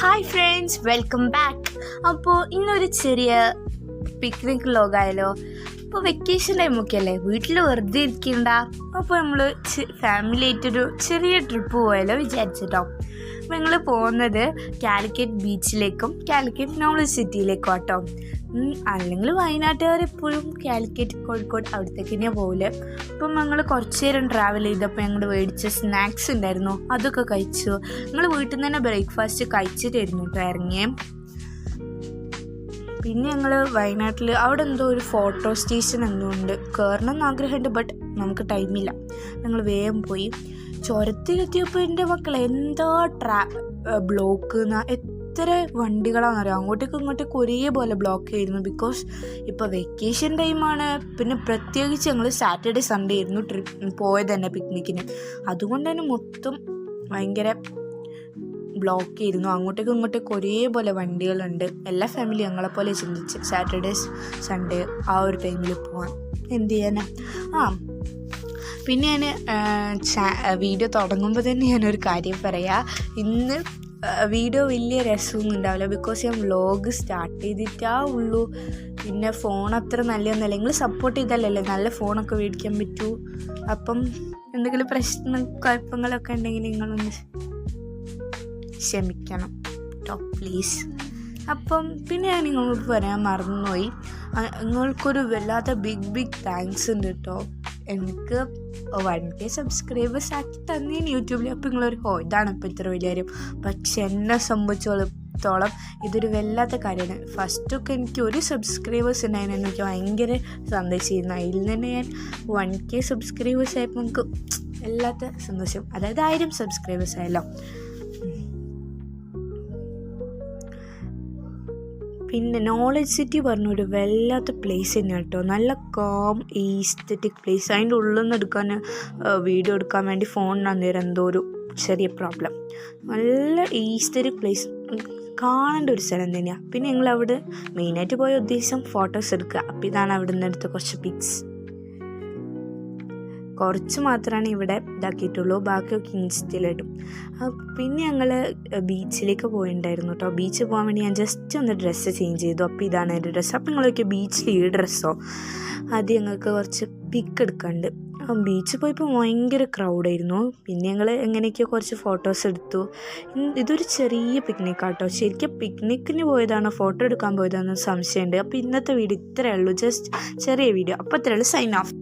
Hi friends, welcome back. അപ്പോൾ ഇന്നൊരു ചെറിയ പിക്നിക് വ്ലോഗായാലോ. അപ്പോൾ വെക്കേഷൻ ടൈമൊക്കെ അല്ലേ, വീട്ടിൽ വെറുതെ ഇരിക്കണ്ട. അപ്പോൾ നമ്മൾ ഫാമിലി ആയിട്ടൊരു ചെറിയ ട്രിപ്പ് പോയാലോ വിചാരിച്ചിട്ടോ. അപ്പോൾ ഞങ്ങൾ പോകുന്നത് കാലിക്കറ്റ് ബീച്ചിലേക്കും കാലിക്കറ്റ് നോളജ് സിറ്റിയിലേക്കും കേട്ടോ. അല്ലെങ്കിൽ വയനാട്ടുകാർ എപ്പോഴും കാലിക്കറ്റ്, കോഴിക്കോട് അവിടത്തേക്ക് തന്നെയാണ് പോകില്ല. അപ്പം ഞങ്ങൾ കുറച്ച് നേരം ട്രാവൽ ചെയ്തപ്പോൾ ഞങ്ങൾ മേടിച്ച സ്നാക്സ് ഉണ്ടായിരുന്നു, അതൊക്കെ കഴിച്ചു. ഞങ്ങൾ വീട്ടിൽ നിന്ന് തന്നെ ബ്രേക്ക്ഫാസ്റ്റ് കഴിച്ചിട്ടായിരുന്നു കേട്ടോ ഇറങ്ങിയേ. പിന്നെ ഞങ്ങൾ വയനാട്ടിൽ അവിടെ എന്തോ ഒരു ഫോട്ടോ സ്റ്റേഷൻ എന്തോ ഉണ്ട്, കയറണം എന്ന് ആഗ്രഹമുണ്ട്, ബട്ട് നമുക്ക് ടൈമില്ല. ഞങ്ങൾ വേഗം പോയി. ചുരത്തിലെത്തിയപ്പോൾ എൻ്റെ മക്കൾ എന്താ ബ്ലോക്ക് എത്ര വണ്ടികളാണെന്നറിയാം, അങ്ങോട്ടേക്കും ഇങ്ങോട്ടേക്കും ഒരേപോലെ ബ്ലോക്ക് ആയിരുന്നു. ബിക്കോസ് ഇപ്പോൾ വെക്കേഷൻ ടൈമാണ്. പിന്നെ പ്രത്യേകിച്ച് ഞങ്ങൾ സാറ്റർഡേ സൺഡേ ആയിരുന്നു ട്രിപ്പ് പോയത് തന്നെ പിക്നിക്കിന്. അതുകൊണ്ട് തന്നെ മൊത്തം ഭയങ്കര ബ്ലോക്ക് ആയിരുന്നു. അങ്ങോട്ടേക്കും ഇങ്ങോട്ടേക്കും ഒരേപോലെ വണ്ടികളുണ്ട്. എല്ലാ ഫാമിലി ഞങ്ങളെപ്പോലെ ചിന്തിച്ച് സാറ്റർഡേ സൺഡേ ആ ഒരു ടൈമിൽ പോകാൻ എന്ത് ചെയ്യാനാ. പിന്നെ ഞാൻ വീഡിയോ തുടങ്ങുമ്പോൾ തന്നെ ഞാനൊരു കാര്യം പറയാം. ഇന്ന് വീഡിയോ വലിയ രസമൊന്നും ഉണ്ടാവില്ല, ബിക്കോസ് ഞാൻ വ്ലോഗ് സ്റ്റാർട്ട് ചെയ്തിട്ടേ ഉള്ളൂ. പിന്നെ ഫോൺ അത്ര നല്ലതൊന്നുമല്ല. നിങ്ങൾ സപ്പോർട്ട് ചെയ്താലല്ലേ നല്ല ഫോണൊക്കെ മേടിക്കാൻ പറ്റൂ. അപ്പം എന്തെങ്കിലും കുഴപ്പങ്ങളൊക്കെ ഉണ്ടെങ്കിൽ നിങ്ങളൊന്ന് ക്ഷമിക്കണം കേട്ടോ, പ്ലീസ്. അപ്പം പിന്നെ ഞാൻ നിങ്ങളോട് പറയാൻ മറന്നുപോയി, നിങ്ങൾക്കൊരു വല്ലാത്ത ബിഗ് താങ്ക്സ് ഉണ്ട് കേട്ടോ. എനിക്ക് 1K സബ്സ്ക്രൈബേഴ്സ് ആക്കി തന്നേന് യൂട്യൂബിൽ. അപ്പോൾ നിങ്ങളൊരു ഇതാണ് ഇപ്പോൾ ഇത്ര വലിയ കാര്യം. പക്ഷെ എന്നെ സംബന്ധിച്ചിടത്തോളം ഇതൊരു വല്ലാത്ത കാര്യമാണ്. ഫസ്റ്റൊക്കെ എനിക്ക് ഒരു സബ്സ്ക്രൈബേഴ്സ് ഉണ്ടായിരുന്നു, എനിക്ക് ഭയങ്കര സന്തോഷമായിരുന്നു. അതിൽ തന്നെ ഞാൻ 1K സബ്സ്ക്രൈബേഴ്സ് ആയപ്പോൾ നമുക്ക് വല്ലാത്ത സന്തോഷം. അതായത് 1000 സബ്സ്ക്രൈബേഴ്സ് ആയല്ലോ. പിന്നെ നോളജ് സിറ്റി പറഞ്ഞൊരു വല്ലാത്ത പ്ലേസ് തന്നെ കേട്ടോ. നല്ല കാം ഈസ്തറ്റിക് പ്ലേസ്. അതിൻ്റെ ഉള്ളിൽ നിന്ന് വീഡിയോ എടുക്കാൻ വേണ്ടി ഫോണിന് അന്നേരം എന്തോ ഒരു ചെറിയ പ്രോബ്ലം. നല്ല ഈസ്തറ്റിക് പ്ലേസ്, കാണേണ്ട ഒരു സ്ഥലം തന്നെയാണ്. പിന്നെ ഞങ്ങളവിടെ മെയിനായിട്ട് പോയ ഉദ്ദേശം ഫോട്ടോസ് എടുക്കുക. അപ്പോൾ ഇതാണ് അവിടെ നിന്ന് എടുത്ത കുറച്ച് പിക്സ്. കുറച്ച് മാത്രമാണ് ഇവിടെ ഇതാക്കിയിട്ടുള്ളൂ, ബാക്കിയൊക്കെ ഇൻസ്റ്റയിലിടും. പിന്നെ ഞങ്ങൾ ബീച്ചിലേക്ക് പോയിട്ടുണ്ടായിരുന്നു കേട്ടോ. ബീച്ചിൽ പോകാൻ വേണ്ടി ഞാൻ ജസ്റ്റ് ഒന്ന് ഡ്രസ്സ് ചേഞ്ച് ചെയ്തു. അപ്പോൾ ഇതാണ് എൻ്റെ ഡ്രസ്സ്. അപ്പോൾ നിങ്ങളൊക്കെ ബീച്ചിൽ ഈ ഡ്രസ്സോ, അത് ഞങ്ങൾക്ക് കുറച്ച് പിക്ക് എടുക്കാണ്ട്. ബീച്ചിൽ പോയപ്പോൾ ഭയങ്കര ക്രൗഡായിരുന്നു. പിന്നെ ഞങ്ങൾ എങ്ങനെയൊക്കെയോ കുറച്ച് ഫോട്ടോസ് എടുത്തു. ഇതൊരു ചെറിയ പിക്നിക്കാട്ടോ. ശരിക്കും പിക്നിക്കിന് പോയതാണോ ഫോട്ടോ എടുക്കാൻ പോയതാണെന്ന് സംശയമുണ്ട്. അപ്പോൾ ഇന്നത്തെ വീഡിയോ ഇത്രയേ ഉള്ളൂ, ജസ്റ്റ് ചെറിയ വീഡിയോ. അപ്പോൾ ഇത്രയേ ഉള്ളൂ. Sign of.